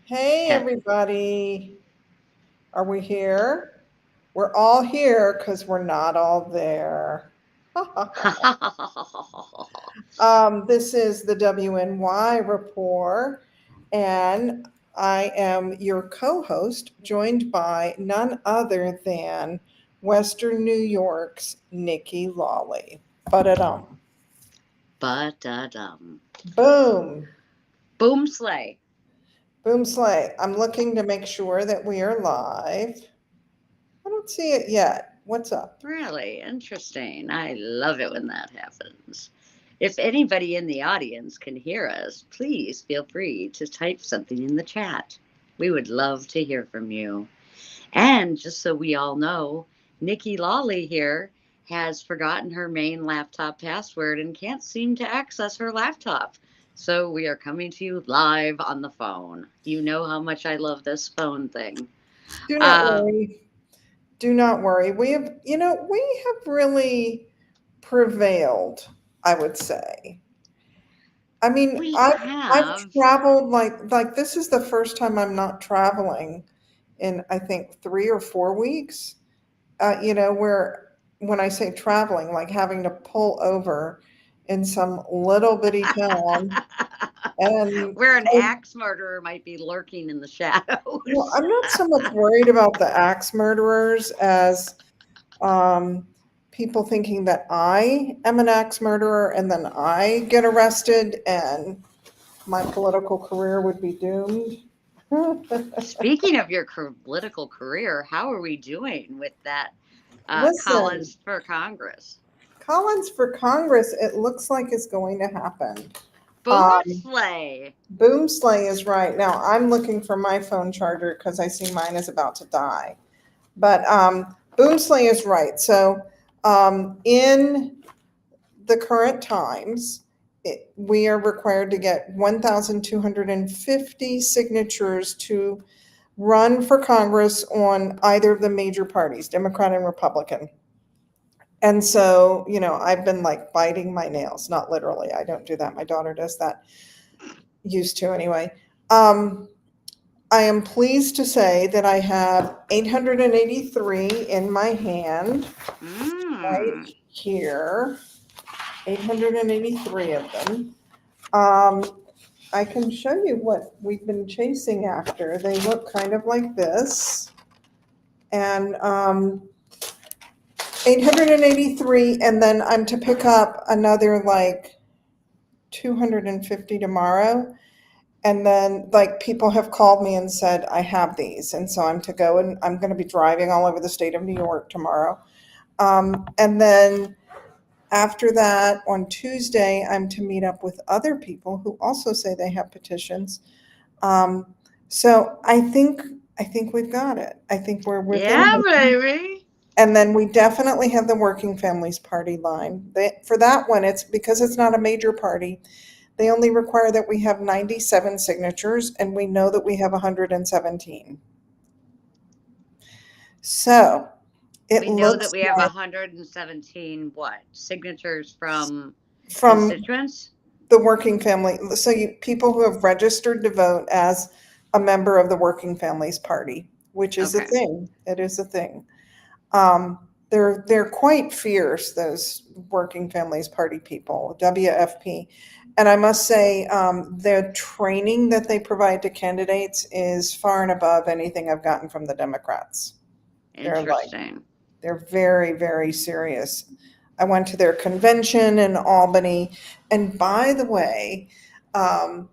Hey, He- everybody. Are we here? We're all here because we're not all there. This is the WNY report, and I am your co host, joined by none other than Western New York's Nikki Lawley. Ba-da-dum. Ba-da-dum. Boom. Boom sleigh. Boom slay. I'm looking to make sure that we are live. I don't see it yet. What's up? Really interesting. I love it when that happens. If anybody in the audience can hear us, please feel free to type something in the chat. We would love to hear from you. And just so we all know, Nikki Lawley here has forgotten her main laptop password and can't seem to access her laptop. So we are coming to you live on the phone. You know how much I love this phone thing. Do not Um, worry. Do not worry. We have really prevailed, I would say. I mean, we I've have. traveled like this is the first time I'm not traveling in I think 3 or 4 weeks. Where when I say traveling, like having to pull over in some little bitty town and Where an axe murderer might be lurking in the well, shadows. I'm not so much worried about the axe murderers as um, people thinking that I am an axe murderer and then I get arrested and my political career would be doomed. Speaking of your political career, how are we doing with that Listen, Collins for Congress? Collins for Congress, it looks like is going to happen. Boom Um, sleigh. Boomslay is right. Now I'm looking for my phone charger because I see mine is about to die. But Boomslay is right. So in the current times, we are required to get 1,250 signatures to run for Congress on either of the major parties, Democrat and Republican. And so, I've been like biting my nails, not literally. I don't do that. My daughter does that, used to anyway. Um, I am pleased to say that I have 883 in my hand right Mm. here, 883 of them. Um, I can show you what we've been chasing after. They look kind of like this. And 883, and then I'm to pick up another like 250 tomorrow. And then, like, people have called me and said, I have these. And so I'm to go and I'm going to be driving all over the state of New York tomorrow. And then after that, on Tuesday, I'm to meet up with other people who also say they have petitions. Um, so I think we've got it. I think we're within. Yeah, baby. And then we definitely have the Working Families Party line. For that one, it's because it's not a major party. They only require that we have 97 signatures, and we know that we have 117. So it We know that looks we have like 117 what? Signatures from from constituents? the working family, so people who have registered to vote as a member of the Working Families Party, which is a Okay. thing. It is a thing. Um, they're quite fierce, those Working Families Party people, WFP. And I must say, the training that they provide to candidates is far and above anything I've gotten from the Democrats. They're like, Interesting. they're very, very serious. I went to their convention in Albany. And by the way, um,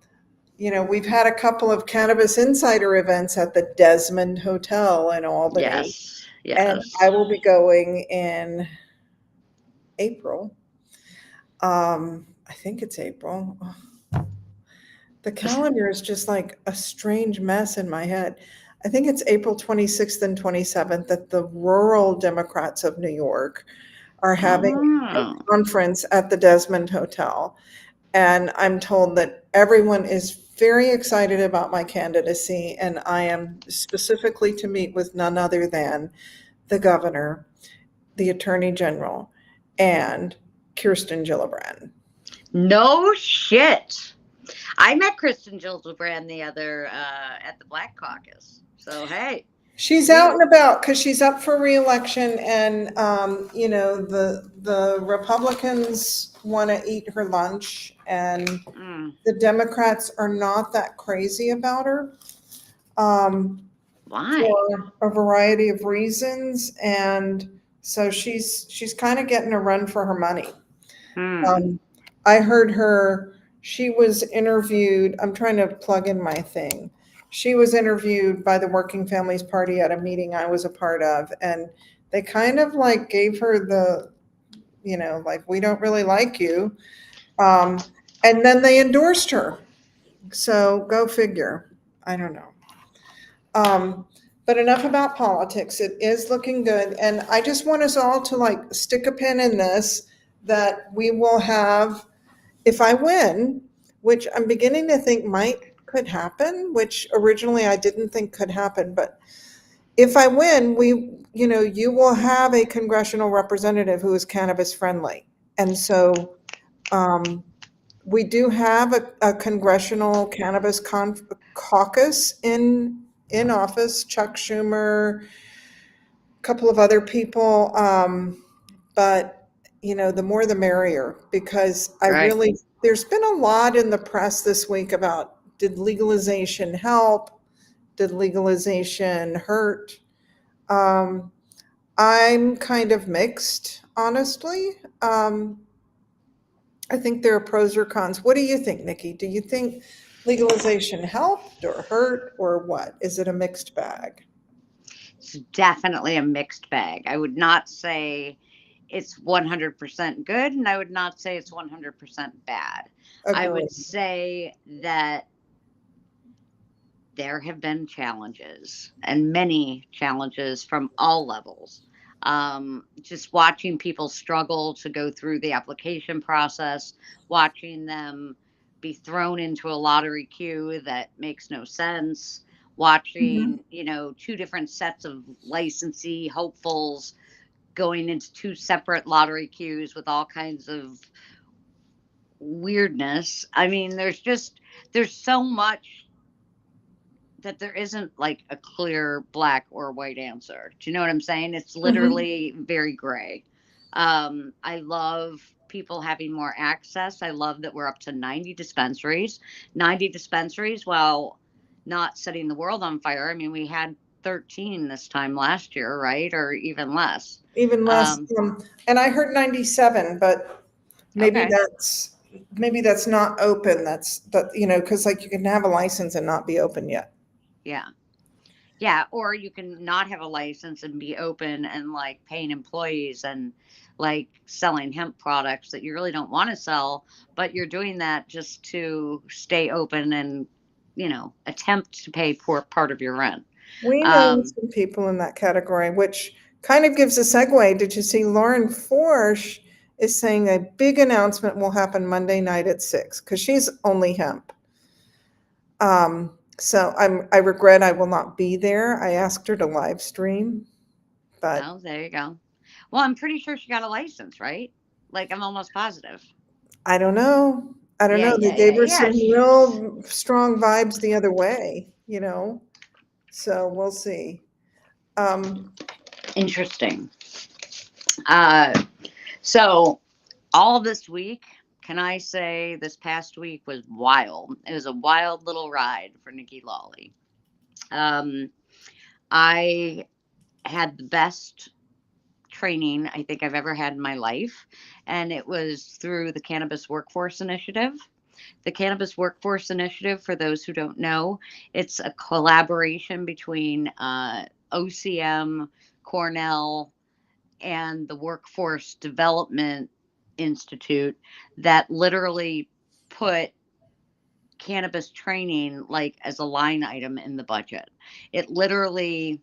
we've had a couple of cannabis insider events at the Desmond Hotel in Albany. Yes. And I Yes. will be going in April. I think it's April. The calendar is just like a strange mess in my head. I think it's April 26th and 27th that the rural Democrats of New York are having a Oh. conference at the Desmond Hotel. And I'm told that everyone is very excited about my candidacy, and I am specifically to meet with none other than the governor, the attorney general, and Kirsten Gillibrand. No shit. I met Kristen Gillibrand the other at the Black Caucus. So hey, She's we out and about because she's up for reelection, and the Republicans want to eat her lunch, and mm, the Democrats are not that crazy about her um, why? for a variety of reasons, and so she's kind of getting a run for her money. Hmm. Um, I heard her, she was interviewed, I'm trying to plug in my thing. She was interviewed by the Working Families Party at a meeting I was a part of, and they kind of like gave her the, like, we don't really like you. Um, and then they endorsed her. So go figure. I don't know. But enough about politics. It is looking good. And I just want us all to like stick a pin in this, that we will have, if I win, which I'm beginning to think could happen, which originally I didn't think could happen, but if I win, you will have a congressional representative who is cannabis friendly. And so um, we do have a congressional cannabis caucus in office. Chuck Schumer, a couple of other people. But the more the merrier, because Right. there's been a lot in the press this week about, did legalization help? Did legalization hurt? Um, I'm kind of mixed, honestly. I think there are pros or cons. What do you think, Nikki? Do you think legalization helped or hurt or what? Is it a mixed bag? It's definitely a mixed bag. I would not say it's 100% good, and I would not say it's 100% bad. I would Agreed. say that there have been challenges and many challenges from all levels. Just watching people struggle to go through the application process, watching them be thrown into a lottery queue that makes no sense, Mhm. watching, two different sets of licensee hopefuls going into two separate lottery queues with all kinds of weirdness. I mean, there's so much that there isn't like a clear black or white answer. Do you know what I'm saying? It's Mhm. literally very gray. I love people having more access. I love that we're up to 90 dispensaries. 90 dispensaries while not setting the world on fire. I mean, we had 13 this time last year, right? Or even less. Even less. Um, And I heard 97, but maybe okay. that's maybe that's not open. Because like you can have a license and not be open yet. Yeah. Yeah, or you can not have a license and be open and like paying employees and like selling hemp products that you really don't want to sell, but you're doing that just to stay open and, attempt to pay for part of your rent. We know Um, some people in that category, which kind of gives a segue. Did you see Lauren Forsh is saying a big announcement will happen Monday night at 6 because she's only hemp. So I regret I will not be there. I asked her to live stream, but oh, there you go. Well, I'm pretty sure she got a license, right? Like I'm almost positive. I don't know. I don't Yeah, know. They yeah, gave yeah, her yeah. some real strong vibes the other way. So we'll see. Um, Interesting. Uh, so all this week, can I say this past week was wild? It was a wild little ride for Nikki Lawley. Um, I had the best training I think I've ever had in my life, and it was through the Cannabis Workforce Initiative. The Cannabis Workforce Initiative, for those who don't know, it's a collaboration between OCM, Cornell, and the Workforce Development Institute that literally put cannabis training like as a line item in the budget. It literally,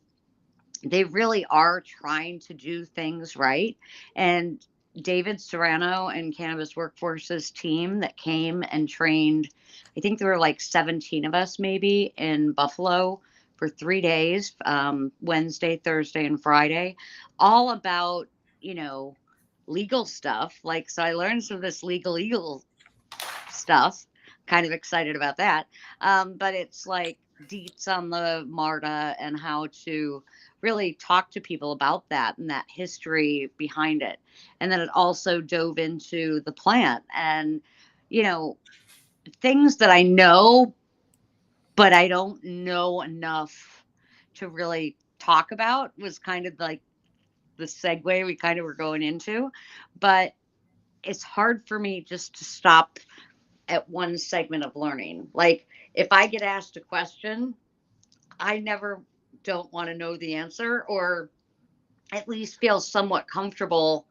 they really are trying to do things right. And David Serrano and Cannabis Workforce's team that came and trained, I think there were like 17 of us maybe in Buffalo for 3 days, Wednesday, Thursday, and Friday, all about, you know, legal stuff. Like, so I learned some of this legal stuff kind of excited about that. But it's like deets on the MARTA and how to really talk to people about that and that history behind it. And then it also dove into the plant and, you know, things that I know, but I don't know enough to really talk about was kind of like the segue we kind of were going into. But it's hard for me just to stop at one segment of learning. Like if I get asked a question, I never don't want to know the answer or at least feel somewhat comfortable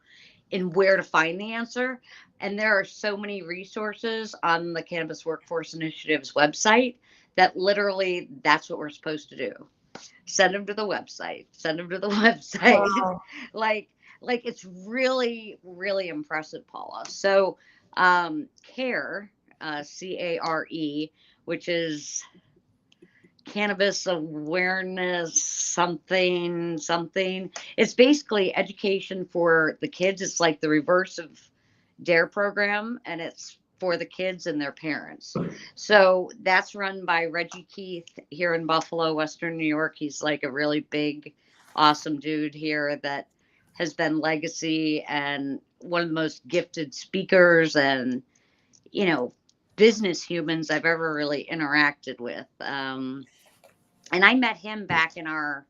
in where to find the answer. And there are so many resources on the Cannabis Workforce Initiative's website that literally that's what we're supposed to do. Send them to the website. Send them to the website. Wow. like like it's really impressive, Paula. So CARE, CARE, which is cannabis awareness something. It's basically education for the kids. It's like the reverse of DARE program, and it's for the kids and their parents. So that's run by Reggie Keith here in Buffalo, Western New York. He's like a really big, awesome dude here that has been legacy and one of the most gifted speakers and, you know, business humans I've ever really interacted with. And I met him back in our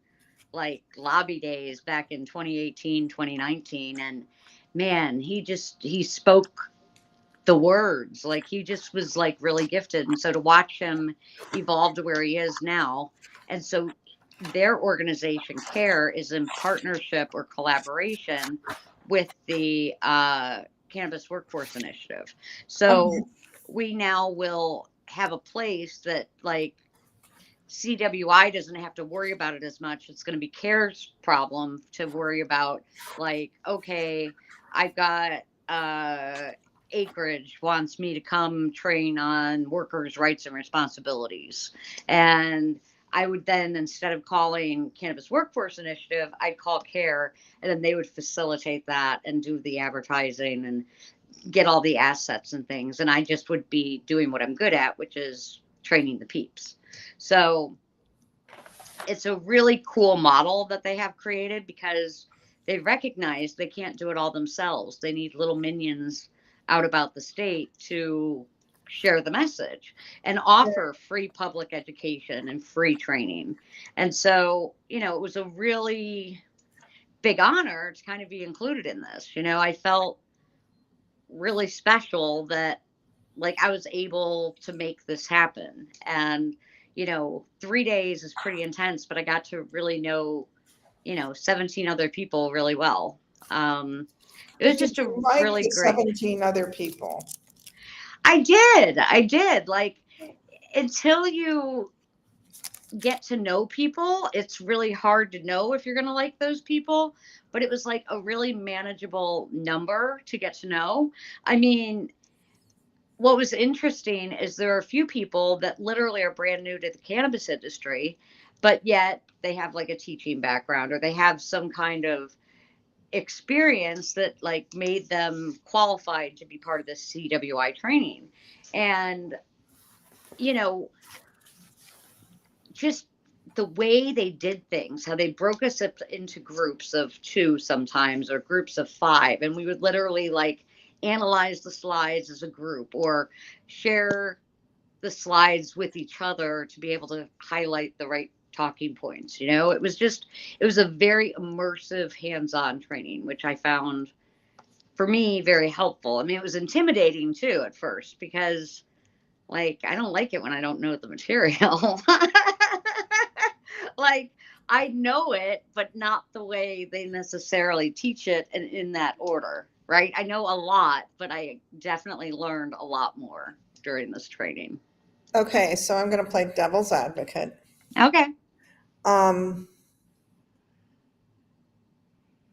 like lobby days back in 2018, 2019. And man, he spoke the words. Like he just was like really gifted. And so to watch him evolve to where he is now. And so their organization, CARE, is in partnership or collaboration with the Cannabis Workforce Initiative. Okay. So we now will have a place that like CWI doesn't have to worry about it as much. It's going to be CARE's problem to worry about. Like, okay, I've got Acreage wants me to come train on workers' rights and responsibilities. And I would then, instead of calling Cannabis Workforce Initiative, I'd call CARE, and then they would facilitate that and do the advertising and get all the assets and things. And I just would be doing what I'm good at, which is training the peeps. So it's a really cool model that they have created because they recognize they can't do it all themselves. They need little minions out about the state to share the message and offer free public education and free training. And so, you know, it was a really big honor to kind of be included in this. You know, I felt really special that like I was able to make this happen. And, you know, 3 days is pretty intense, but I got to really know, you know, 17 other people really well. It was Did just a you like really the great. 17 other people? I did. Like until you get to know people, it's really hard to know if you're going to like those people. But it was like a really manageable number to get to know. I mean, what was interesting is there are a few people that literally are brand new to the cannabis industry, but yet they have like a teaching background or they have some kind of experience that like made them qualified to be part of this CWI training. And, you know, just the way they did things, how they broke us up into groups of two sometimes or groups of five. And we would literally like analyze the slides as a group or share the slides with each other to be able to highlight the right talking points. You know, it was a very immersive hands-on training, which I found for me very helpful. I mean, it was intimidating too at first because like I don't like it when I don't know the material. Like I know it, but not the way they necessarily teach it and in that order, right? I know a lot, but I definitely learned a lot more during this training. Okay, so I'm going to play devil's advocate. Okay. Um,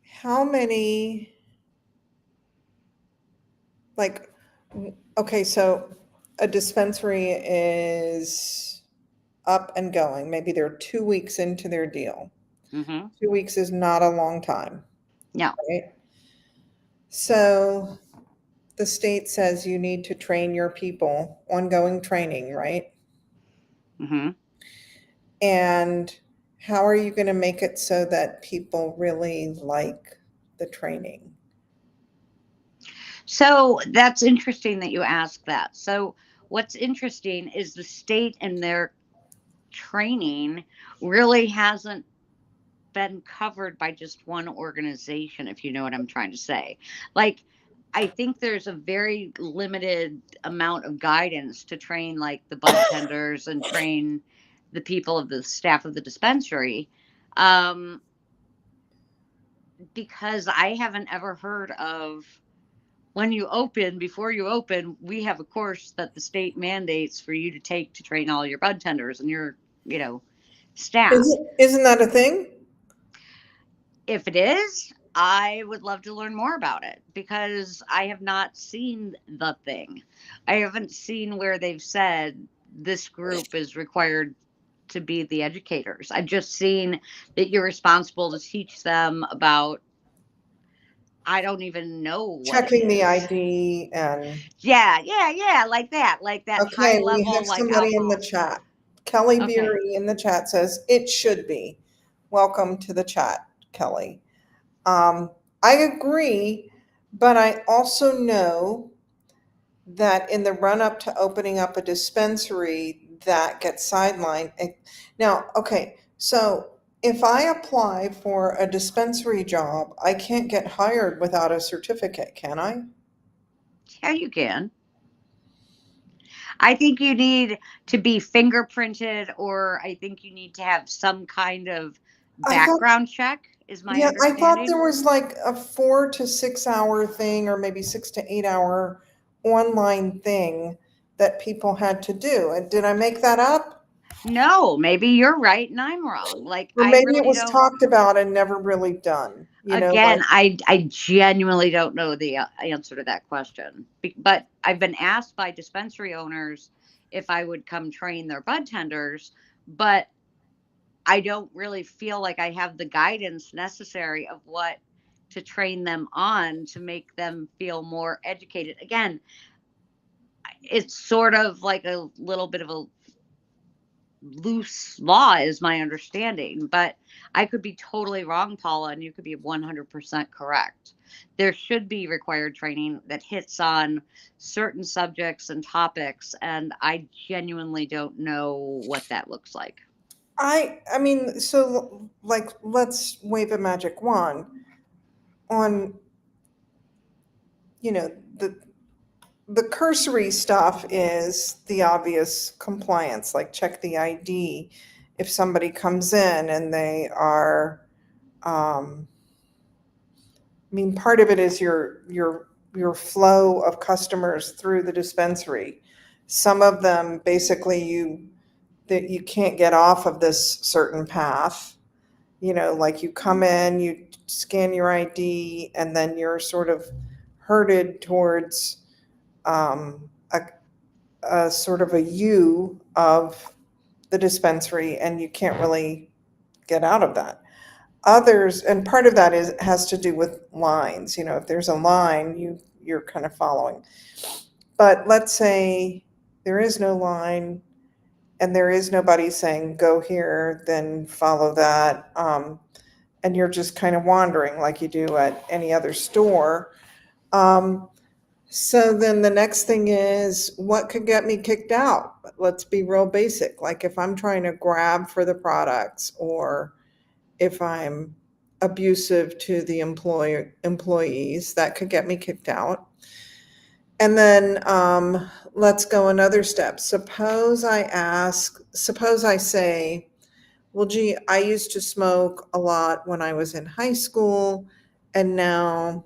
how many, like, okay, so a dispensary is up and going. Maybe they're 2 weeks into their deal. Mm-hmm. 2 weeks is not a long time, No. right? So the state says you need to train your people, ongoing training, right? Hmm. And how are you going to make it so that people really like the training? So that's interesting that you ask that. So what's interesting is the state and their training really hasn't been covered by just one organization, if you know what I'm trying to say. Like, I think there's a very limited amount of guidance to train, like the bud tenders and train the people of the staff of the dispensary. Um, because I haven't ever heard of when you open, before you open, we have a course that the state mandates for you to take to train all your bud tenders and your, you know, staff. Isn't that a thing? If it is, I would love to learn more about it because I have not seen the thing. I haven't seen where they've said this group is required to be the educators. I've just seen that you're responsible to teach them about, I don't even know what it Checking the is. ID and Yeah, yeah, yeah, like that high okay, we level, have like somebody in the alcohol. chat. Kelly Okay. Beery in the chat says it should be. Welcome to the chat, Kelly. I agree, but I also know that in the run up to opening up a dispensary, that gets sidelined. Now, okay, so if I apply for a dispensary job, I can't get hired without a certificate, can I? Yeah, you can. I think you need to be fingerprinted, or I think you need to have some kind of I thought, background check, is my yeah, I thought understanding. there was like a 4 to 6 hour thing, or maybe 6 to 8 hour online thing that people had to do. And did I make that up? No, maybe you're right and I'm wrong. Like, Or I maybe it really was don't. talked about and never really done, like, Again, I genuinely don't know the answer to that question. But I've been asked by dispensary owners if I would come train their bud tenders, but I don't really feel like I have the guidance necessary of what to train them on to make them feel more educated. Again, it's sort of like a little bit of a loose law, is my understanding, but I could be totally wrong, Paula, and you could be 100% correct. There should be required training that hits on certain subjects and topics, and I genuinely don't know what that looks like. I mean, so like let's wave a magic wand on, you know, the cursory stuff is the obvious compliance, like check the ID if somebody comes in and they are I mean, part of it is your flow of customers through the dispensary. Some of them basically that you can't get off of this certain path. Like you come in, you scan your ID, and then you're sort of herded towards a sort of a U of the dispensary, and you can't really get out of that. Others, and part of that has to do with lines. If there's a line, you're kind of following. But let's say there is no line and there is nobody saying go here, then follow that, and you're just kind of wandering like you do at any other store. Um, so then the next thing is what could get me kicked out? Let's be real basic. Like if I'm trying to grab for the products, or if I'm abusive to the employees, that could get me kicked out. And then let's go another step. Suppose I say, well, gee, I used to smoke a lot when I was in high school, and now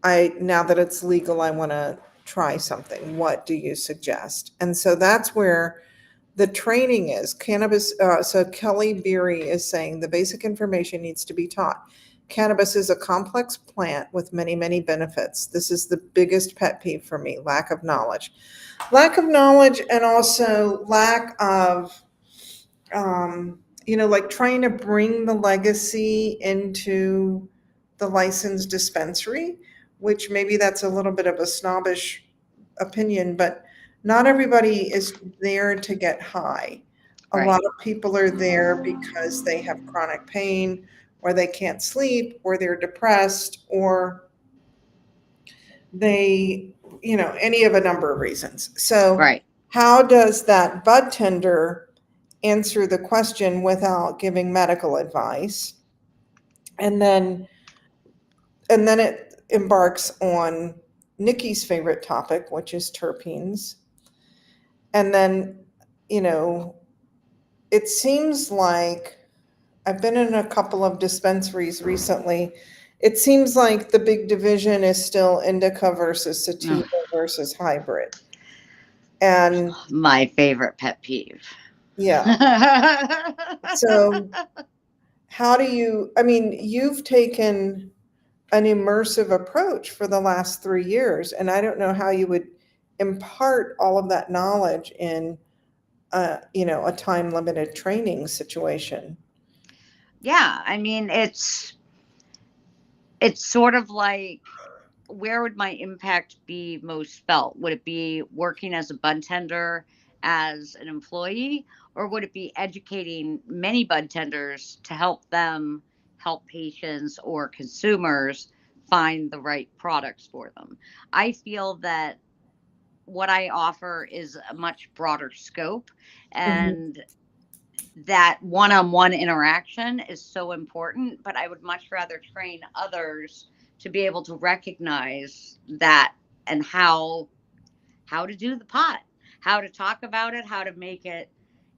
that it's legal, I want to try something. What do you suggest? And so that's where the training is cannabis. So Kelly Beery is saying the basic information needs to be taught. Cannabis is a complex plant with many, many benefits. This is the biggest pet peeve for me, lack of knowledge, and also lack of, like trying to bring the legacy into the licensed dispensary, which maybe that's a little bit of a snobbish opinion, but not everybody is there to get high. A Right. lot of people are there because they have chronic pain, or they can't sleep, or they're depressed, or they, any of a number of reasons. So, Right. how does that bud tender answer the question without giving medical advice? And then it embarks on Nikki's favorite topic, which is terpenes. And then, you know, it seems like I've been in a couple of dispensaries recently. It seems like the big division is still indica versus Ugh, sativa versus hybrid. And my favorite pet peeve. yeah, so how do you, I mean, you've taken an immersive approach for the last 3 years, and I don't know how you would impart all of that knowledge in a time limited training situation. Yeah, I mean, it's sort of like, where would my impact be most felt? Would it be working as a bud tender as an employee, or would it be educating many bud tenders to help them help patients or consumers find the right products for them? I feel that what I offer is a much broader scope, Mhm. and that one-on-one interaction is so important, but I would much rather train others to be able to recognize that, and how to do the pot, how to talk about it, how to make it,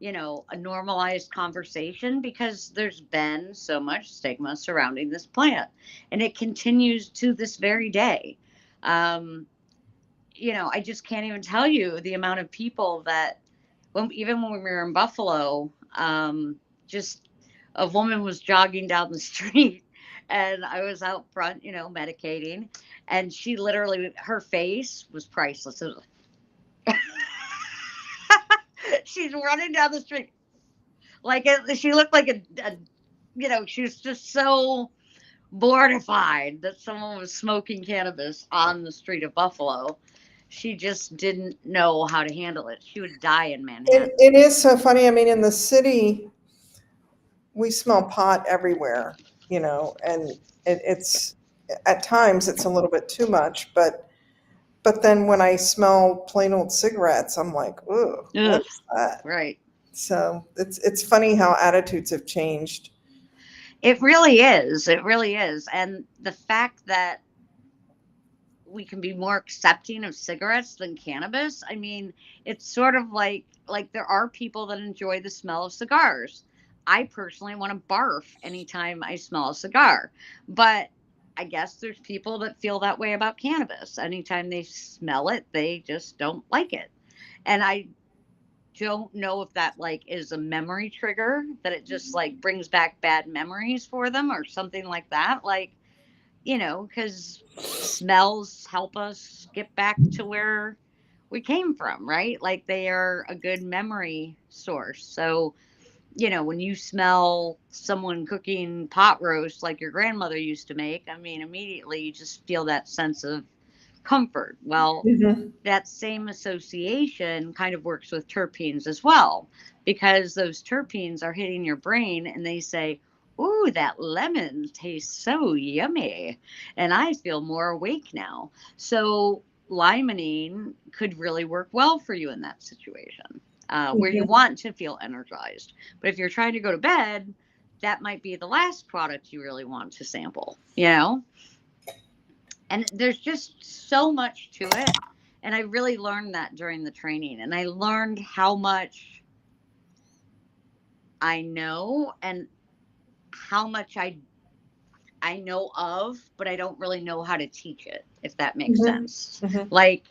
a normalized conversation, because there's been so much stigma surrounding this plant, and it continues to this very day. um, I just can't even tell you the amount of people that, even when we were in Buffalo, just a woman was jogging down the street, and I was out front, medicating, and she literally, her face was priceless. It was she's running down the street like she looked like she was just so mortified that someone was smoking cannabis on the street of Buffalo. She just didn't know how to handle it. She would die in It Manhattan. is so funny. I mean, in the city, we smell pot everywhere, and it's at times it's a little bit too much, but then when I smell plain old cigarettes, I'm like, ooh, what Ugh, is that? right. So it's funny how attitudes have changed. It really is. It really is. And the fact that we can be more accepting of cigarettes than cannabis. I mean, it's sort of like there are people that enjoy the smell of cigars. I personally want to barf anytime I smell a cigar. But I guess there's people that feel that way about cannabis. Anytime they smell it, they just don't like it. And I don't know if that is a memory trigger, that it just brings back bad memories for them or something like that. Because smells help us get back to where we came from, right? Like, they are a good memory source. So, when you smell someone cooking pot roast like your grandmother used to make, I mean, immediately you just feel that sense of comfort. Well, Mhm. that same association kind of works with terpenes as well, because those terpenes are hitting your brain and they say, "Ooh, that lemon tastes so yummy, and I feel more awake now." So, limonene could really work well for you in that situation, where you Mhm. want to feel energized. But if you're trying to go to bed, that might be the last product you really want to sample. And there's just so much to it, and I really learned that during the training, and I learned how much I know, and how much I know of, but I don't really know how to teach it, if that makes Mhm. sense. Mhm. Like,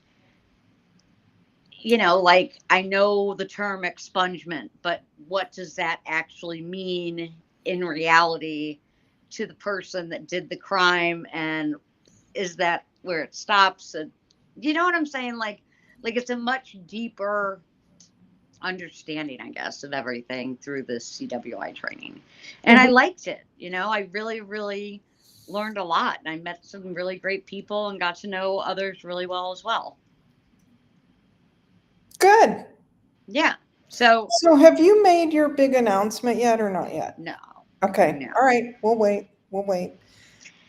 I know the term expungement, but what does that actually mean in reality to the person that did the crime? And is that where it stops? And you know what I'm saying? Like it's a much deeper understanding, I guess, of everything through this CWI training. And I Mhm. liked it. I really, really learned a lot, and I met some really great people and got to know others really well as well. Good. Yeah. So, So have you made your big announcement yet or not yet? no, Okay. no. All right. We'll wait. We'll wait.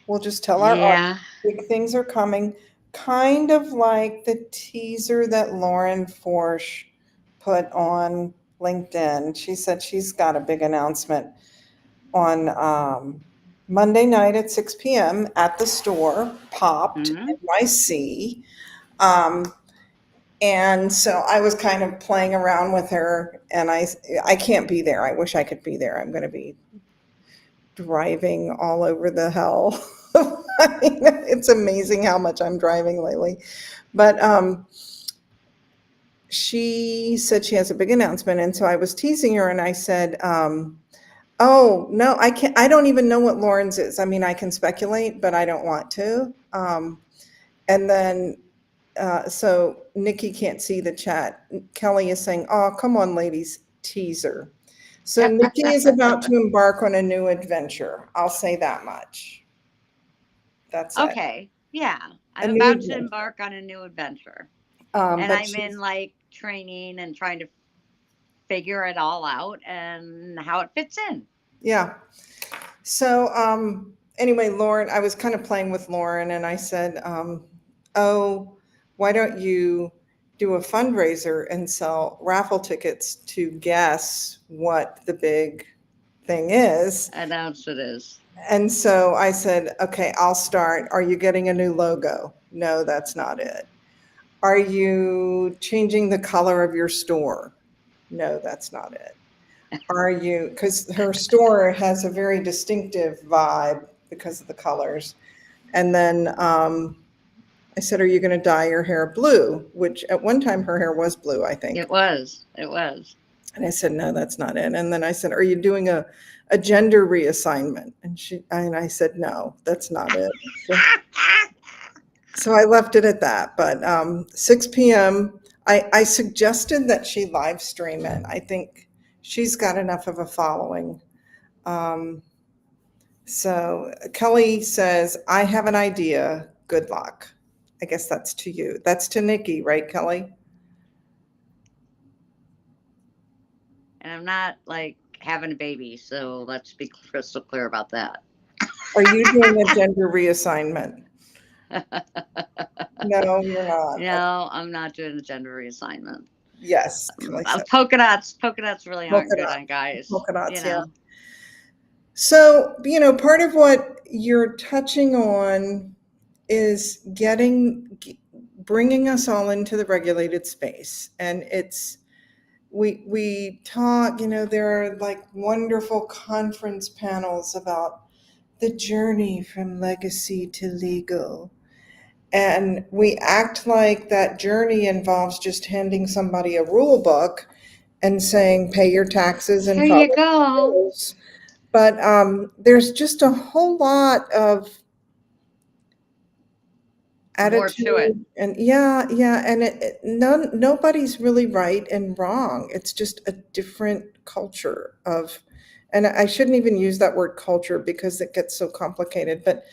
We'll just tell our audience Yeah. big things are coming. Kind of like the teaser that Lauren Forsch put on LinkedIn. She said she's got a big announcement on Monday night at 6 p.m. at the store, Popped Hmm. NYC. Um, and so I was kind of playing around with her, and I can't be there. I wish I could be there. I'm going to be driving all over the hell. It's amazing how much I'm driving lately. But she said she has a big announcement, and so I was teasing her, and I said, "Oh no, I can't. I don't even know what Lauren's is. I mean, I can speculate, but I don't want to." And then so Nikki can't see the chat. Kelly is saying, "Oh, come on, ladies, teaser." So Nikki is about to embark on a new adventure. I'll say that much. That's it. Okay. Yeah. A I'm new about to adventure. embark on a new adventure. And But I'm in she's, like training and trying to figure it all out and how it fits in. yeah. So anyway, Lauren, I was kind of playing with Lauren, and I said, "Oh, why don't you do a fundraiser and sell raffle tickets to guess what the big thing is?" Announce it is. And so I said, "Okay, I'll start. Are you getting a new logo?" No, that's not it. Are you changing the color of your store? No, that's not it. Are you, because her store has a very distinctive vibe because of the colors. And then I said, are you going to dye your hair blue? Which at one time her hair was blue, I think. It was. It was. And I said, no, that's not it. And then I said, are you doing a gender reassignment? And I said, no, that's not it. So I left it at that. But 6 p.m., I suggested that she live stream it. I think she's got enough of a following. Um, so Kelly says, I have an idea. Good luck. I guess that's to you. That's to Nikki, right, Kelly? And I'm not like having a baby, so let's be crystal clear about that. Are you doing a gender reassignment? No, you're not. No, I'm not doing the gender reassignment. Yes, Kelly said. Polka dots really aren't Polka good on dots. guys. Polka You dots, yeah. know. So, part of what you're touching on is bringing us all into the regulated space. And we talk, there are like wonderful conference panels about the journey from legacy to legal. And we act like that journey involves just handing somebody a rule book and saying, pay your taxes and Here you follow the go. rules. But there's just a whole lot of More to it. attitude and yeah, and nobody's really right and wrong. It's just a different culture of, and I shouldn't even use that word culture because it gets so complicated. But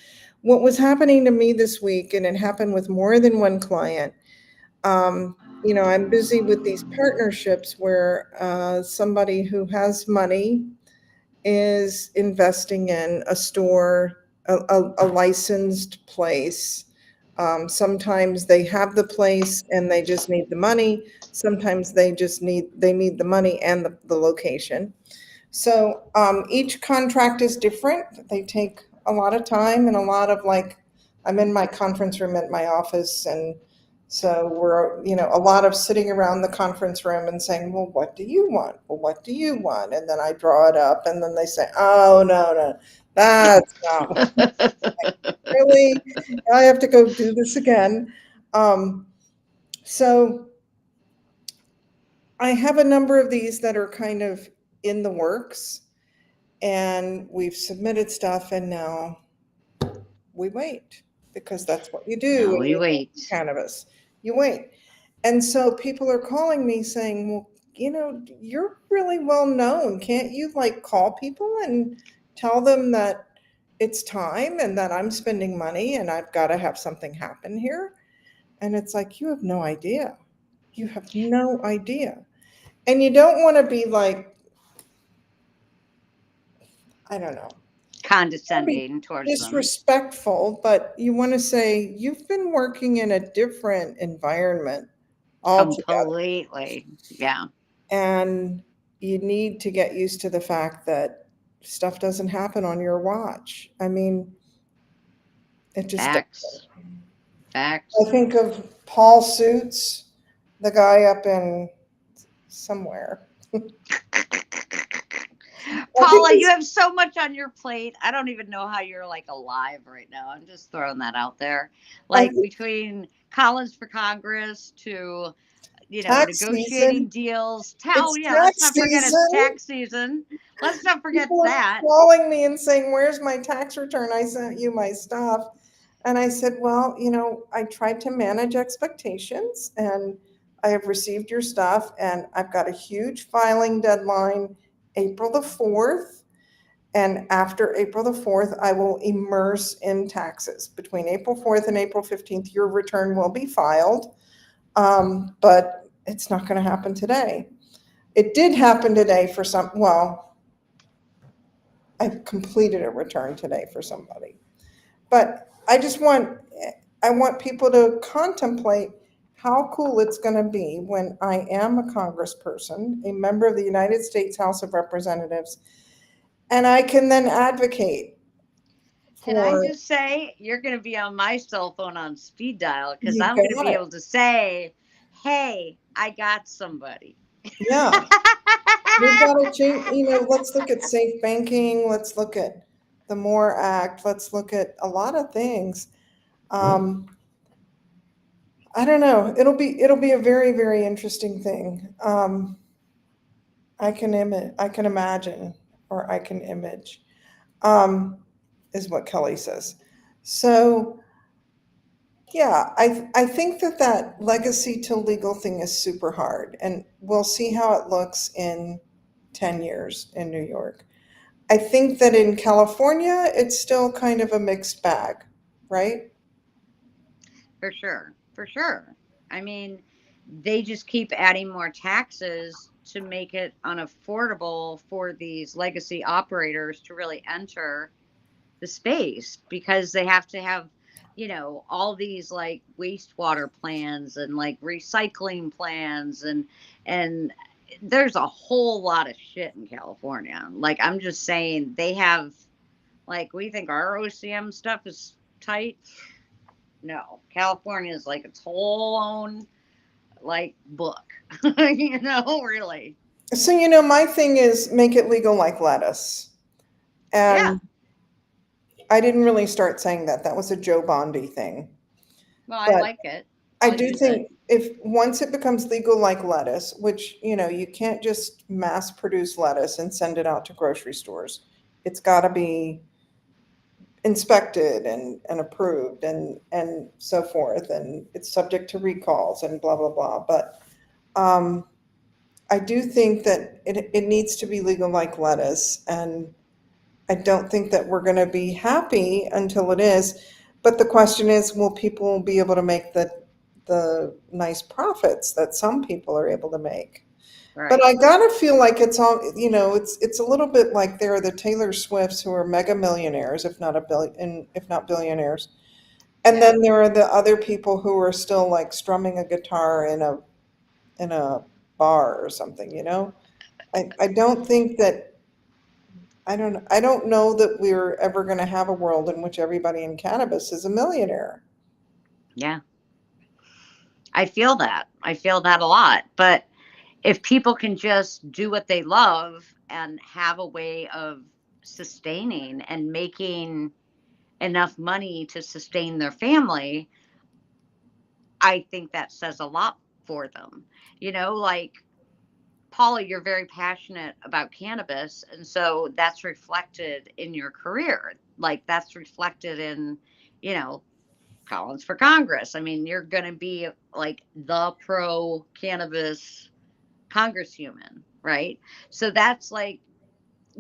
what was happening to me this week, and it happened with more than one client. I'm busy with these partnerships where somebody who has money is investing in a store, a licensed place. Sometimes they have the place and they just need the money. Sometimes they need the money and the location. So each contract is different. They take a lot of time and a lot of I'm in my conference room at my office, and so we're, a lot of sitting around the conference room and saying, well, what do you want? Well, what do you want? And then I draw it up, and then they say, oh, no, no, that's not what really. I have to go do this again. So I have a number of these that are kind of in the works, and we've submitted stuff, and now we wait because that's what you do Now when we you do wait. cannabis. You wait. And so people are calling me saying, well, you're really well known. Can't you call people and tell them that it's time and that I'm spending money and I've got to have something happen here. And it's like, you have no idea. You have no idea. And you don't want to be like, I don't know, be Condescending towards them. disrespectful, but you want to say, you've been working in a different environment altogether. Completely. Yeah. And you need to get used to the fact that stuff doesn't happen on your watch. I mean, it just doesn't. Facts. I Facts. think of Paul Suits, the guy up in somewhere. I think Paula, you he's have so much on your plate. I don't even know how you're like alive right now. I'm just throwing that out there. I Like think between Collins for Congress to, tax negotiating season. deals. Oh, It's yeah, let's tax not forget it's season. tax season. Let's not forget People are that. calling me and saying, "Where's my tax return? I sent you my stuff." And I said, "Well, I tried to manage expectations and I have received your stuff and I've got a huge filing deadline April the 4th. And after April the 4th, I will immerse in taxes. Between April 4th and April 15th, your return will be filed. But it's not going to happen today." It did happen today for some, well, I completed a return today for somebody. But I want people to contemplate how cool it's going to be when I am a congressperson, a member of the United States House of Representatives, and I can then advocate Can I for, just say, you're going to be on my cell phone on speed dial because you I'm going to got be it. able to say, hey, I got somebody. Yeah, we've got to change, let's look at safe banking, let's look at the MORE Act, let's look at a lot of things. Um, I don't know. It'll be a very, very interesting thing. I can imagine, or I can image, um, is what Kelly says. So yeah, I think that legacy to legal thing is super hard, and we'll see how it looks in 10 years in New York. I think that in California, it's still kind of a mixed bag, right? For sure. For sure. I mean, they just keep adding more taxes to make it unaffordable for these legacy operators to really enter the space because they have to have, all these like wastewater plans and like recycling plans and there's a whole lot of shit in California. Like I'm just saying they have like we think our OCM stuff is tight. No, California is like its whole own like book. Really. So my thing is make it legal like lettuce, Yeah. and I didn't really start saying that. That was a Joe Bondi thing. Well, I But like it. I I'll do use it. think if once it becomes legal like lettuce, which, you can't just mass produce lettuce and send it out to grocery stores. It's got to be inspected and approved and so forth. And it's subject to recalls and blah, blah, blah. But um, I do think that it needs to be legal like lettuce. And I don't think that we're going to be happy until it is. But the question is, will people be able to make the nice profits that some people are able to make? But Right. I gotta feel like it's all, it's a little bit like there are the Taylor Swifts who are mega millionaires, if not a billion, if not billionaires. And Yeah. then there are the other people who are still like strumming a guitar in a bar or something. I don't think that I don't know that we're ever going to have a world in which everybody in cannabis is a millionaire. Yeah. I feel that. I feel that a lot. But if people can just do what they love and have a way of sustaining and making enough money to sustain their family, I think that says a lot for them. Like Paula, you're very passionate about cannabis. And so that's reflected in your career. Like that's reflected in, you know, Collins for Congress. I mean, you're going to be like the pro cannabis congresswoman, right? So that's like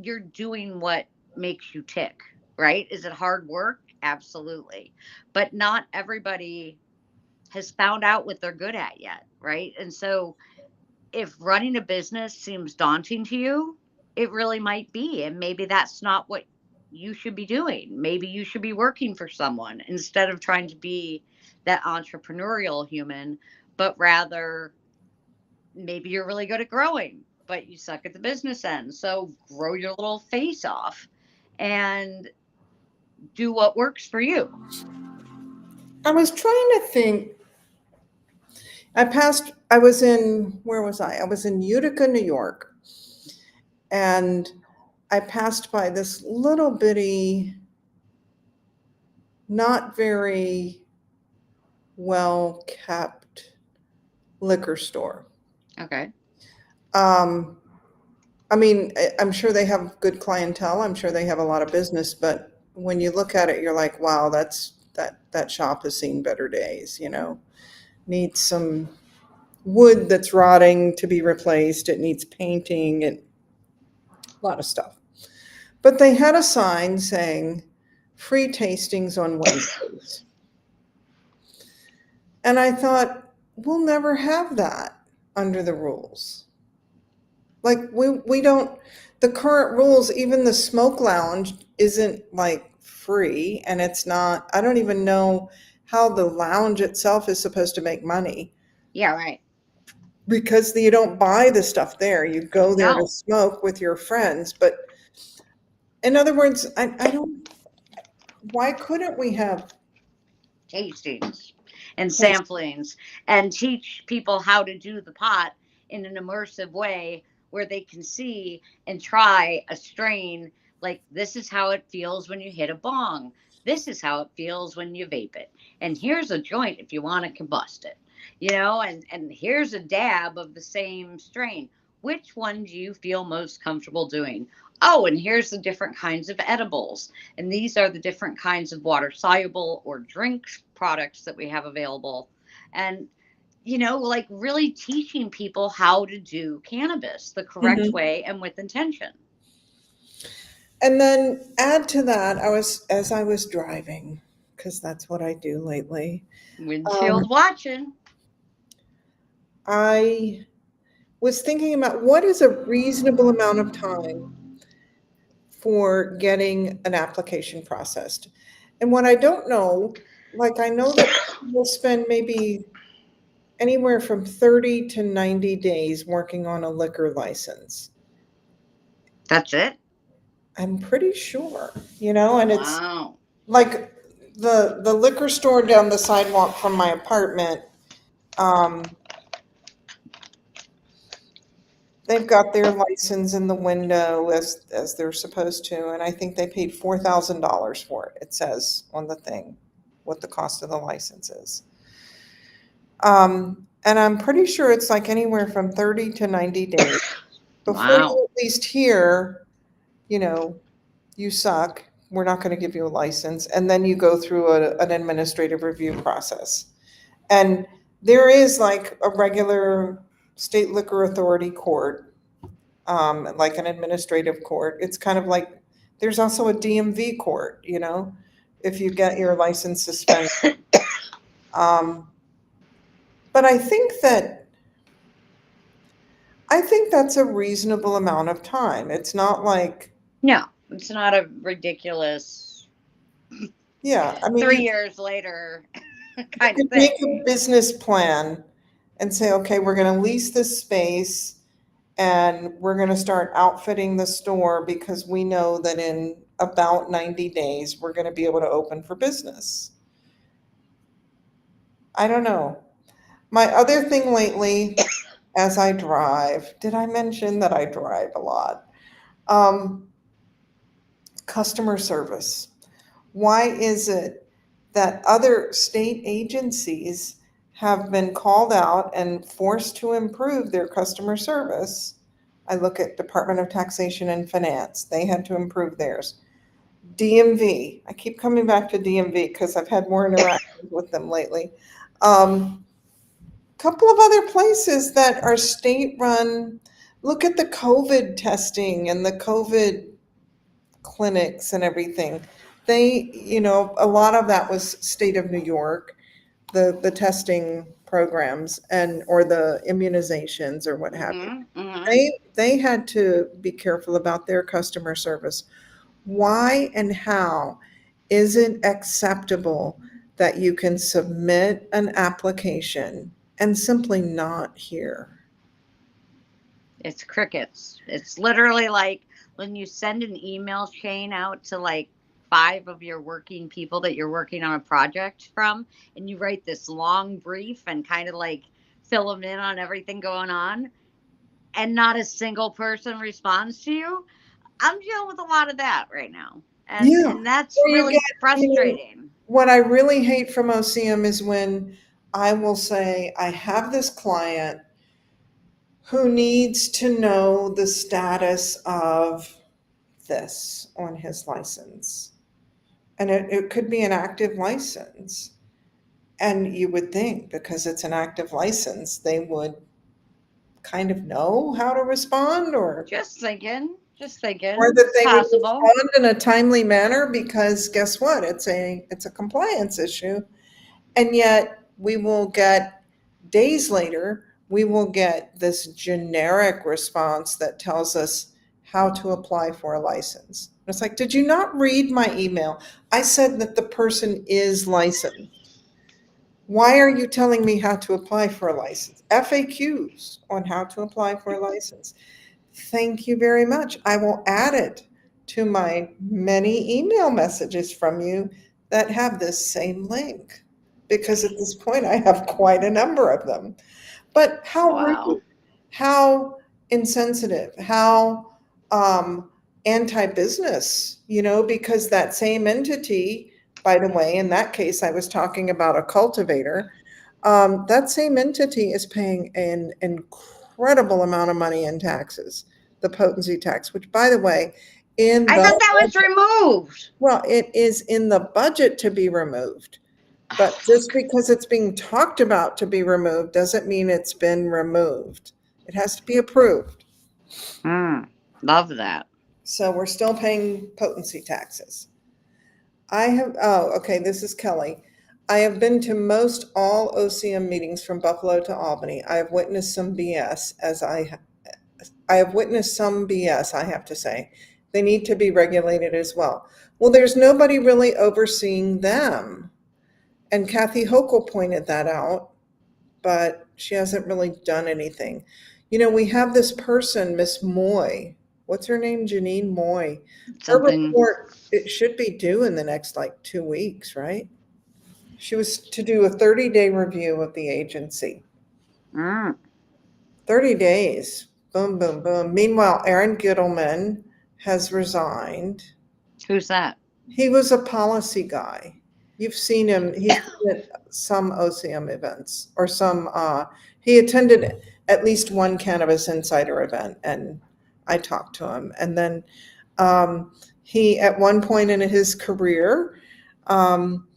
you're doing what makes you tick. right? Is it hard work? Absolutely. But not everybody has found out what they're good at yet, right? And so if running a business seems daunting to you, it really might be. And maybe that's not what you should be doing. Maybe you should be working for someone instead of trying to be that entrepreneurial human, but rather maybe you're really good at growing, but you suck at the business end. So grow your little face off and do what works for you. I was trying to think. I was in, where was I? I was in Utica, New York, and I passed by this little bitty, not very well kept liquor store. Okay. Um, I mean, I'm sure they have good clientele. I'm sure they have a lot of business, but when you look at it, you're like, wow, that shop has seen better days, you know. Needs some wood that's rotting to be replaced. It needs painting and a lot of stuff. But they had a sign saying free tastings on Wednesdays. And I thought, we'll never have that under the rules. Like we don't, the current rules, even the smoke lounge isn't like free, and it's not, I don't even know how the lounge itself is supposed to make money Yeah, right. because you don't buy the stuff there. You go there to No. smoke with your friends. But in other words, I don't, why couldn't we have Tastings and taste? samplings and teach people how to do the pot in an immersive way where they can see and try a strain like this is how it feels when you hit a bong. This is how it feels when you vape it. And here's a joint if you want to combust it. And here's a dab of the same strain. Which one do you feel most comfortable doing? Oh, and here's the different kinds of edibles, and these are the different kinds of water soluble or drink products that we have available. And, like really teaching people how to do cannabis the correct Mhm. way and with intention. And then add to that, as I was driving, because that's what I do lately. Windshield watching. I was thinking about what is a reasonable amount of time for getting an application processed. And what I don't know, like I know that people spend maybe anywhere from 30 to 90 days working on a liquor license. That's it. I'm pretty sure, you know, and it's Wow. like the liquor store down the sidewalk from my apartment. Um, they've got their license in the window as they're supposed to, and I think they paid $4,000 for it. It says on the thing what the cost of the license is. And I'm pretty sure it's like anywhere from 30 to 90 days before Wow. you at least hear, you know, you suck. We're not going to give you a license. And then you go through an administrative review process. And there is like a regular state liquor authority court, like an administrative court. It's kind of like there's also a DMV court, you know, if you get your license suspended. Um, but I think that's a reasonable amount of time. It's not like, No, it's not a ridiculous yeah, I mean, 3 years later you kind of could make thing. a business plan and say, okay, we're going to lease this space and we're going to start outfitting the store because we know that in about 90 days, we're going to be able to open for business. I don't know. My other thing lately, as I drive, did I mention that I drive a lot? Um, Customer service. Why is it that other state agencies have been called out and forced to improve their customer service? I look at Department of Taxation and Finance. They had to improve theirs. DMV. I keep coming back to DMV because I've had more interactions with them lately. Couple of other places that are state run. Look at the COVID testing and the COVID clinics and everything. they, a lot of that was state of New York, the testing programs and or the immunizations or what have you. Mm-hmm. Mm-hmm. They had to be careful about their customer service. Why and how is it acceptable that you can submit an application and simply not hear? It's crickets. It's literally like when you send an email chain out to like five of your working people that you're working on a project from, and you write this long brief and kind of like fill them in on everything going on, and not a single person responds to you. I'm dealing with a lot of that right now. And Yeah. and that's Or you get, really you know, frustrating. what I really hate from OCM is when I will say, I have this client who needs to know the status of this on his license. And it could be an active license. And you would think because it's an active license, they would kind of know how to respond Just thinking, or that it's they would possible. respond in a timely manner because guess what? It's a compliance issue. And yet we will get days later, we will get this generic response that tells us how to apply for a license. It's like, did you not read my email? I said that the person is licensed. Why are you telling me how to apply for a license? FAQs on how to apply for a license. Thank you very much. I will add it to my many email messages from you that have this same link because at this point I have quite a number of them. But how Wow. rude, how insensitive, how anti-business, because that same entity, by the way, in that case, I was talking about a cultivator. That same entity is paying an incredible amount of money in taxes, the potency tax, which, by the way, in I the thought that was removed. well, it is in the budget to be removed. Oh, But just fuck. because it's being talked about to be removed doesn't mean it's been removed. It has to be approved. Love that. So we're still paying potency taxes. Okay, this is Kelly. I have been to most all OCM meetings from Buffalo to Albany. I have witnessed some BS I have witnessed some BS, I have to say. They need to be regulated as well. Well, there's nobody really overseeing them. And Kathy Hochul pointed that out, but she hasn't really done anything. We have this person, Miss Moy. What's her name? Janine Moy. Her Something. report, it should be due in the next like 2 weeks, right? She was to do a 30-day review of the agency. Mm. 30 days. Boom, boom, boom. Meanwhile, Aaron Gittleman has resigned. Who's that? He was a policy guy. You've seen him. He's been at some OCM events or he attended at least one Cannabis Insider event and I talked to him. And then he, at one point in his career, um,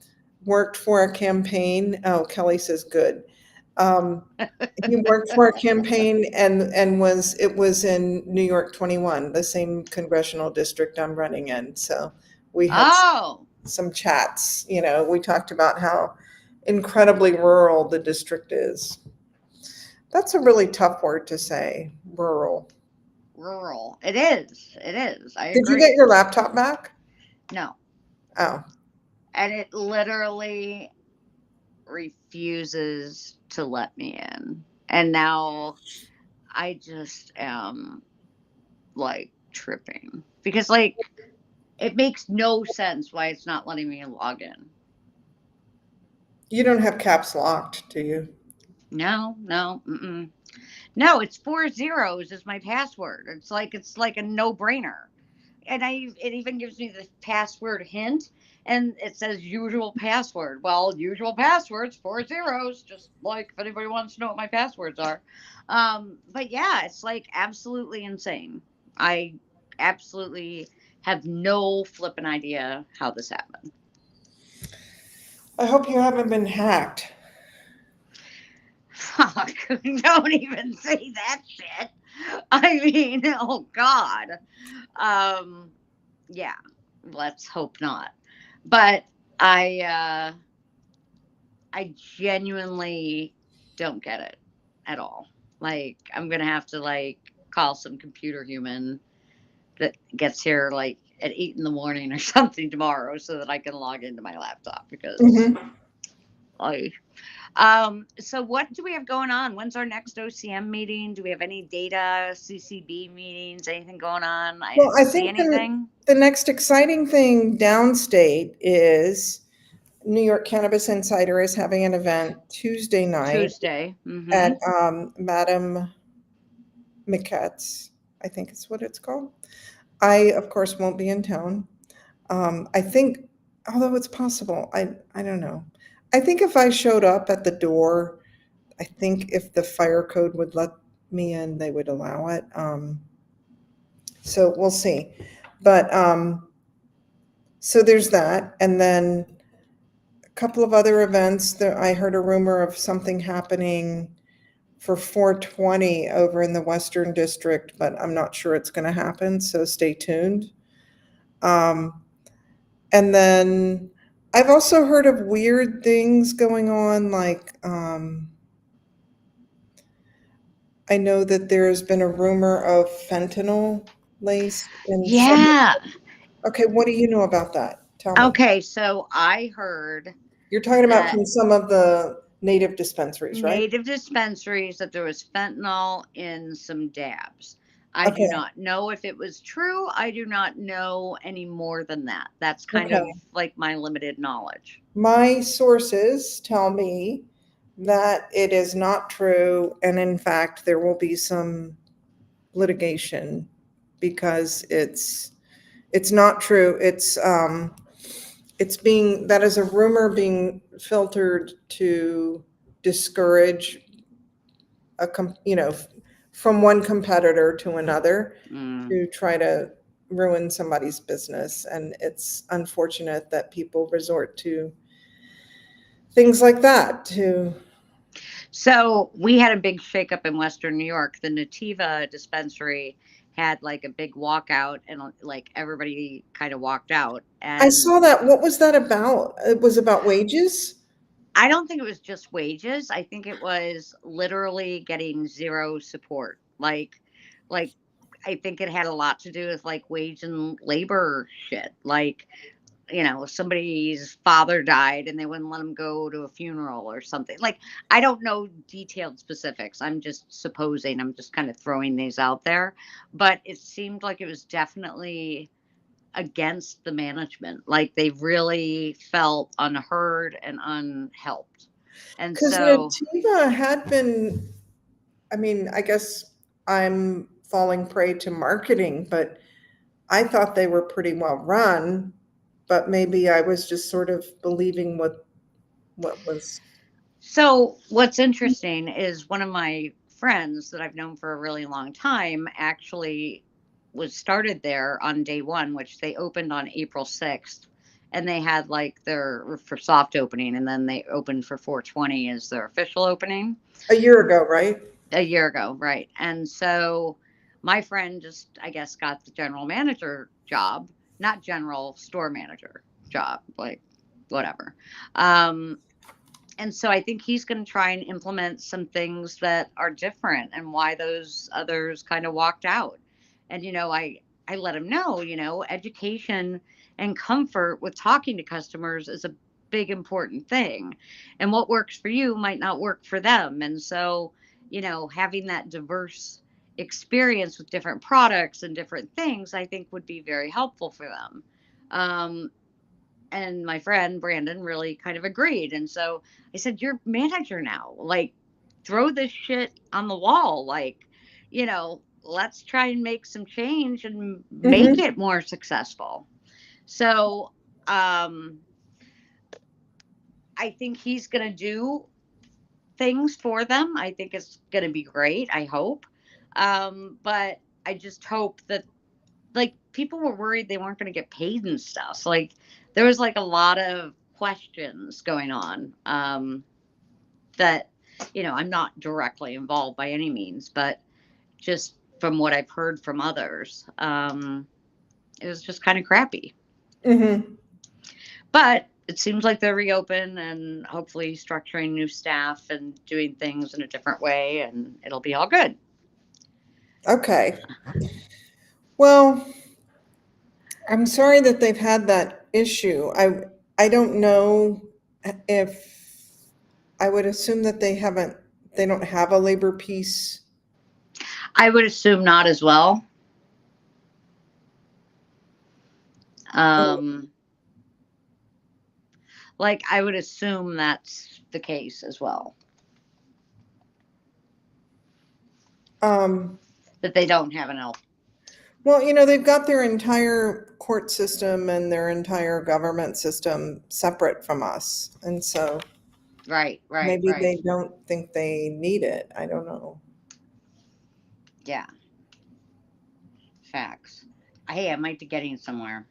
worked for a campaign. Oh, Kelly says good. Um, he worked for a campaign and it was in New York 21, the same congressional district I'm running in. So we had Oh, some chats. We talked about how incredibly rural the district is. That's a really tough word to say, rural. rural. It is. It is. I Did you get agree. your laptop back? No. Oh, And it literally refuses to let me in. And now I just am like tripping because like it makes no sense why it's not letting me log in. you don't have caps locked, do you? No, no, mm-mm. No, it's 4 zeros is my password. It's like a no brainer. And it even gives me the password hint, and it says usual password. Well, usual passwords 4 zeros. Just like if anybody wants to know what my passwords are. But yeah, it's like absolutely insane. I absolutely have no flipping idea how this happened. I hope you haven't been hacked. Fuck! Don't even say that shit. I mean, oh god. Um, yeah. Let's hope not. But I genuinely don't get it at all. Like, I'm gonna have to like call some computer human that gets here like at 8 in the morning or something tomorrow so that I can log into my laptop because Hmm. I. So what do we have going on? When's our next OCM meeting? Do we have any data CCB meetings? Anything going on? I Well, didn't I see think anything. the next exciting thing downstate is New York Cannabis Insider is having an event Tuesday night Tuesday. at Mm-hmm. Madame Miquette's, I think is what it's called. I, of course, won't be in town. I think, although it's possible, I don't know. I think if I showed up at the door, I think if the fire code would let me in, they would allow it. So we'll see. But so there's that, and then a couple of other events. That I heard a rumor of something happening for 420 over in the Western District, but I'm not sure it's going to happen. So stay tuned. Um, And then I've also heard of weird things going on, like I know that there's been a rumor of fentanyl laced in some. Yeah. Okay, what do you know about that? Tell me. Okay. So I heard You're talking about that from some of the native dispensaries, right? native dispensaries that there was fentanyl in some dabs. I do Okay, not know if it was true. I do not know any more than that. That's kind of okay. like my limited knowledge. My sources tell me that it is not true, and in fact, there will be some litigation because it's not true. It's being, that is a rumor being filtered to discourage from one competitor to another Mm. to try to ruin somebody's business. And it's unfortunate that people resort to things like that to, So we had a big shakeup in Western New York. The Nativa dispensary had like a big walkout, and like everybody kind of walked out. I And saw that. What was that about? It was about wages? I don't think it was just wages. I think it was literally getting zero support. Like I think it had a lot to do with like wage and labor shit. Like, somebody's father died and they wouldn't let him go to a funeral or something. Like, I don't know detailed specifics. I'm just supposing. I'm just kind of throwing these out there. But it seemed like it was definitely against the management. Like, they really felt unheard and unhelped. And Because so, Nativa had been, I mean, I guess I'm falling prey to marketing, but I thought they were pretty well run, but maybe I was just sort of believing what was. so what's interesting is one of my friends that I've known for a really long time actually was started there on day one, which they opened on April 6th. And they had like their for soft opening, and then they opened for 420 as their official opening A year ago, right? a year ago, right? And so my friend just, I guess, got the general manager job, not general store manager job, like whatever. Um, and so I think he's going to try and implement some things that are different and why those others kind of walked out. And I let him know, education and comfort with talking to customers is a big important thing. And what works for you might not work for them. And so, having that diverse experience with different products and different things, I think would be very helpful for them. Um, and my friend Brandon really kind of agreed. And so I said, "You're manager now. Like, throw this shit on the wall. Like, let's try and make some change and make Hmm. it more successful." So um, I think he's going to do things for them. I think it's going to be great. I hope. But I just hope that, like, people were worried they weren't going to get paid and stuff. Like, there was like a lot of questions going on, that I'm not directly involved by any means, but just from what I've heard from others, it was just kind of crappy. Hmm. But it seems like they're reopened and hopefully structuring new staff and doing things in a different way, and it'll be all good. Okay. Well, I'm sorry that they've had that issue. I don't know if I would assume that they don't have a labor peace. I would assume not as well. Um, like I would assume that's the case as well. Um, That they don't have an L. well, they've got their entire court system and their entire government system separate from us. And so Right, right, maybe right. they don't think they need it. I don't know. Yeah, facts. Hey, I might be getting somewhere.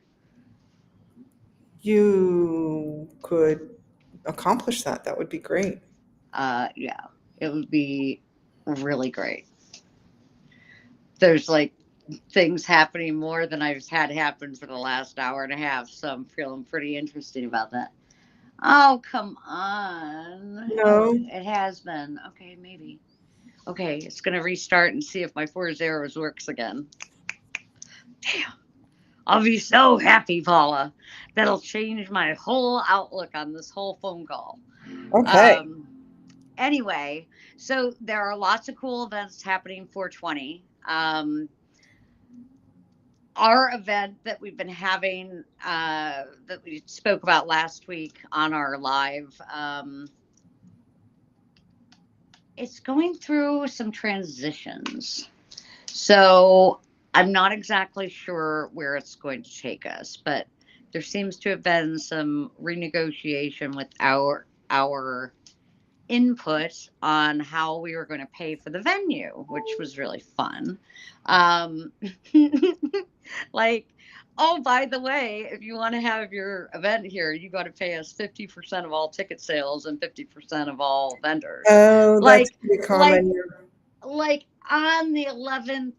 You could accomplish that. That would be great. Yeah, it would be really great. There's like things happening more than I've had happen for the last hour and a half, so I'm feeling pretty interesting about that. Oh, come on. No. It has been. Okay, maybe. Okay, it's going to restart and see if my four zeros works again. Damn. I'll be so happy, Paula. That'll change my whole outlook on this whole phone call. Okay. Um, anyway, so there are lots of cool events happening for 20. Our event that we've been having, that we spoke about last week on our live, it's going through some transitions. So I'm not exactly sure where it's going to take us, but there seems to have been some renegotiation with our input on how we were going to pay for the venue, which was really fun. Um, like, oh, by the way, if you want to have your event here, you got to pay us 50% of all ticket sales and 50% of all vendors. Oh, that's Like, pretty like, common. like on the 11th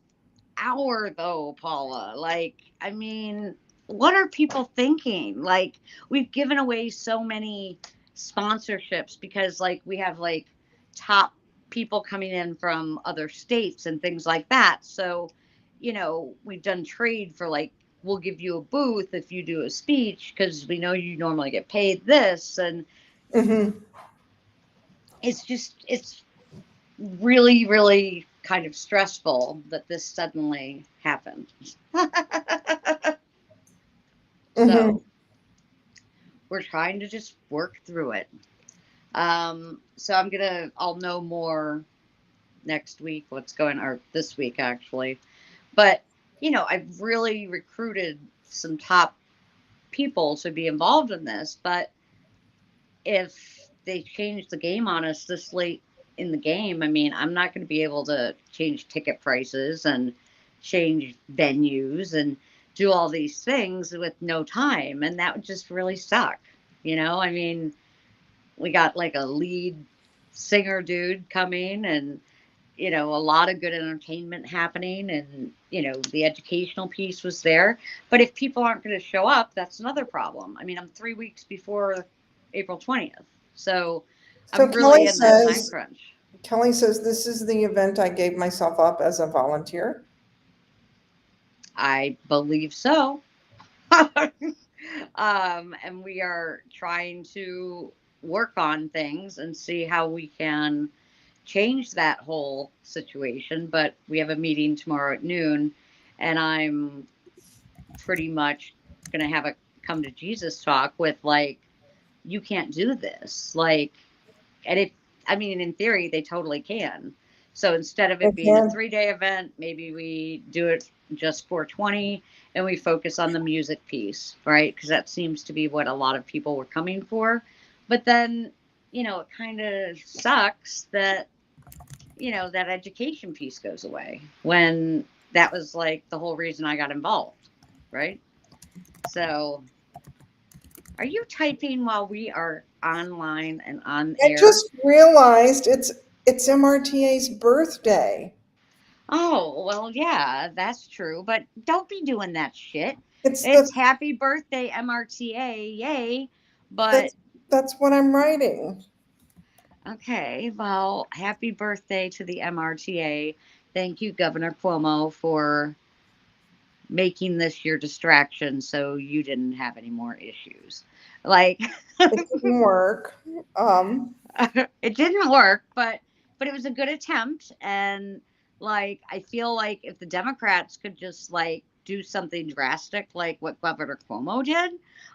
hour, though, Paula. Like, I mean, what are people thinking? Like, we've given away so many sponsorships because, like, we have like top people coming in from other states and things like that. So, we've done trade for like, we'll give you a booth if you do a speech because we know you normally get paid this. And Hmm. it's really, really kind of stressful that this suddenly happened. Hmm. So we're trying to just work through it. So I'll know more next week what's going, or this week actually. But, I've really recruited some top people to be involved in this. But if they change the game on us this late in the game, I mean, I'm not going to be able to change ticket prices and change venues and do all these things with no time. And that would just really suck. I mean, we got like a lead singer dude coming and, a lot of good entertainment happening and, the educational piece was there. But if people aren't going to show up, that's another problem. I mean, I'm 3 weeks before April 20th. So So I'm really in that time crunch. Kelly says this is the event I gave myself up as a volunteer. I believe so. And we are trying to work on things and see how we can change that whole situation. But we have a meeting tomorrow at noon, and I'm pretty much going to have a come to Jesus talk with like, you can't do this. Like, and I mean, in theory, they totally can. So instead of it being a Okay. 3-day event, maybe we do it just 420 and we focus on the music piece, right? Because that seems to be what a lot of people were coming for. But then, it kind of sucks that, that education piece goes away when that was like the whole reason I got involved, right? So, are you typing while we are online and on I air? just realized it's MRTA's birthday. Oh, well, yeah, that's true. But don't be doing that shit. It's It's happy birthday, MRTA, yay. But that's that's what I'm writing. okay, well, happy birthday to the MRTA. Thank you, Governor Cuomo, for making this your distraction so you didn't have any more issues. Like, It didn't work. it didn't work, but it was a good attempt. And like, I feel like if the Democrats could just like do something drastic like what Governor Cuomo did,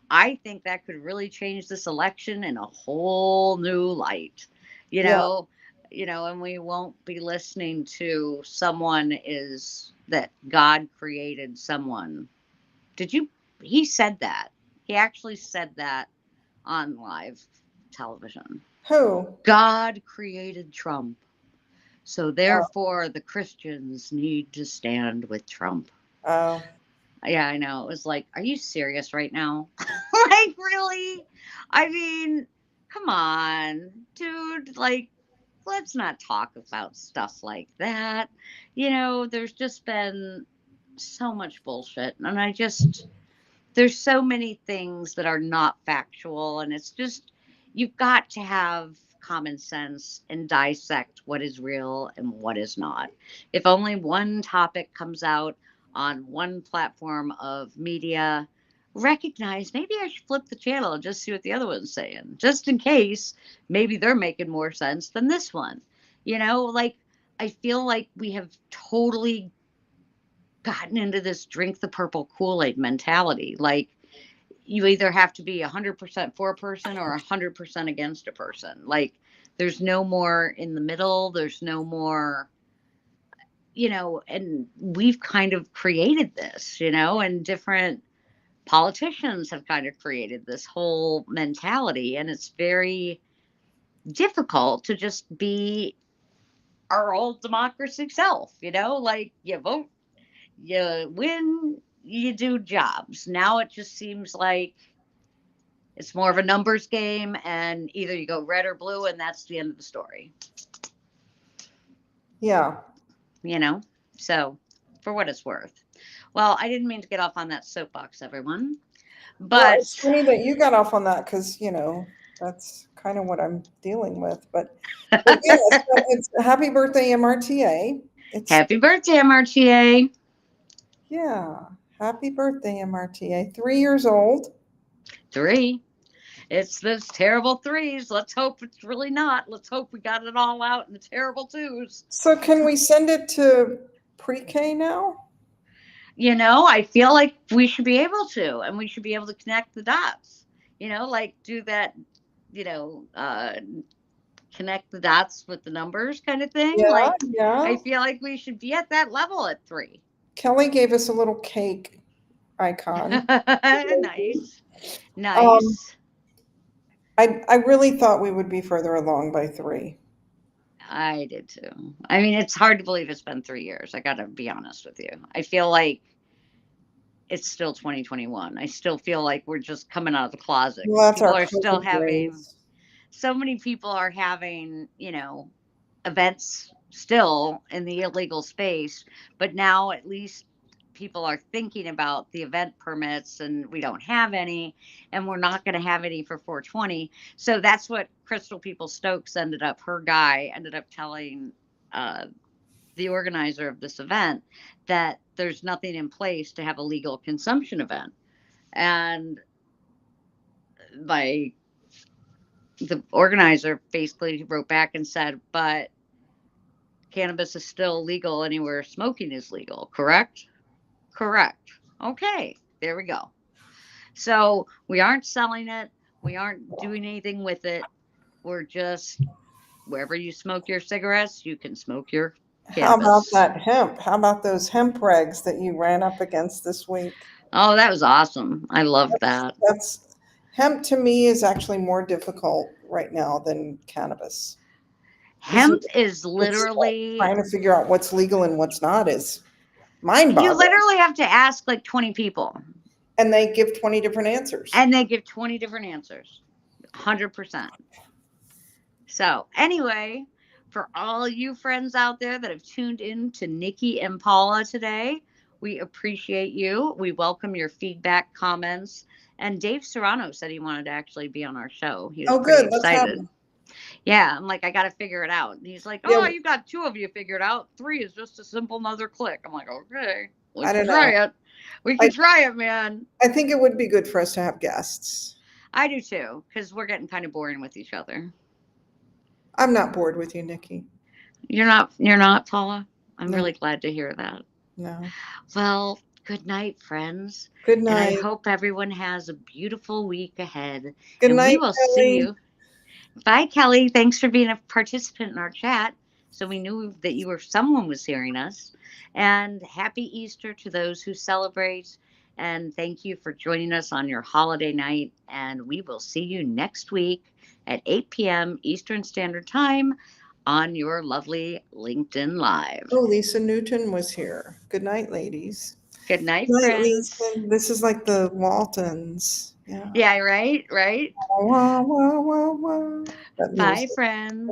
I think that could really change this election in a whole new light. You Yeah. know, and we won't be listening to someone is that God created someone. Did you? He said that. He actually said that on live television. Who? God created Trump. So Oh, therefore, the Christians need to stand with Trump. oh. Yeah, I know. It was like, are you serious right now? Like, really? I mean, come on, dude. Like, let's not talk about stuff like that. There's just been so much bullshit. And there's so many things that are not factual, and it's just you've got to have common sense and dissect what is real and what is not. If only one topic comes out on one platform of media, recognize maybe I should flip the channel and just see what the other one's saying, just in case maybe they're making more sense than this one. Like, I feel like we have totally gotten into this drink the purple Kool-Aid mentality. Like, you either have to be 100% for a person or 100% against a person. Like, there's no more in the middle. There's no more, and we've kind of created this, and different politicians have kind of created this whole mentality. And it's very difficult to just be our old democracy self, like you vote, you win, you do jobs. Now it just seems like it's more of a numbers game, and either you go red or blue, and that's the end of the story. Yeah. You know, so for what it's worth. Well, I didn't mean to get off on that soapbox, everyone, Well, but it's funny that you got off on that because, that's kind of what I'm dealing with. But yeah, it's happy birthday, MRTA. It's, happy birthday, MRTA. yeah, happy birthday, MRTA. 3 years old. 3. It's those terrible 3s. Let's hope it's really not. Let's hope we got it all out in the terrible 2s. So can we send it to pre-K now? I feel like we should be able to, and we should be able to connect the dots. Like do that, you know, uh, connect the dots with the numbers kind of thing. Yeah, Like, yeah. I feel like we should be at that level at 3. Kelly gave us a little cake icon. Nice. Um, Nice. I really thought we would be further along by 3. I did too. I mean, it's hard to believe it's been 3 years. I got to be honest with you. I feel like it's still 2021. I still feel like we're just coming out of the closet Well, because that's our people are still COVID having, brains. so many people are having, events still in the illegal space. But now at least people are thinking about the event permits, and we don't have any, and we're not going to have any for 420. So that's what Crystal People Stokes her guy ended up telling uh, the organizer of this event, that there's nothing in place to have a legal consumption event. And my the organizer basically wrote back and said, but cannabis is still legal anywhere smoking is legal, correct? Correct. Okay, there we go. So we aren't selling it, we aren't doing anything with it. We're just, wherever you smoke your cigarettes, you can smoke your How about cannabis. that hemp? How about those hemp regs that you ran up against this week? Oh, that was awesome. I love That's, that. that's hemp to me is actually more difficult right now than cannabis because Hemp is it's literally, trying to figure out what's legal and what's not is you mind-boggling, literally have to ask like 20 people, and they give 20 different answers. and they give 20 different answers. 100%. So, anyway, for all you friends out there that have tuned in to Nikki and Paula today, We appreciate you. We welcome your feedback, comments. And Dave Serrano said he wanted to actually be on our show. He was Oh, pretty good. Let's have excited. them. Yeah, I'm like, I got to figure it out. And he's like, Yeah, oh, you got 2 of you figured out. 3 is just a simple another click. I'm like, okay, we I can don't know. try it. We I can try it, man. I think it would be good for us to have guests. I do too, because we're getting kind of boring with each other. I'm not bored with you, Nikki. You're not, Paula. I'm No, really glad to hear that. no. Well, good night, friends. Good And I night. hope everyone has a beautiful week ahead. Good And we night, will see Kelly. you. Bye, Kelly. Thanks for being a participant in our chat. So we knew that someone was hearing us. And happy Easter to those who celebrate. And thank you for joining us on your holiday night. And we will see you next week at 8 p.m. Eastern Standard Time on your lovely LinkedIn Live. Oh, Lisa Newton was here. Good night, ladies. Good night, Good night, friends. Lisa. This is like the Waltons. Yeah. Yeah, right, right. Wah, wah, wah, wah. That Bye, music. friends.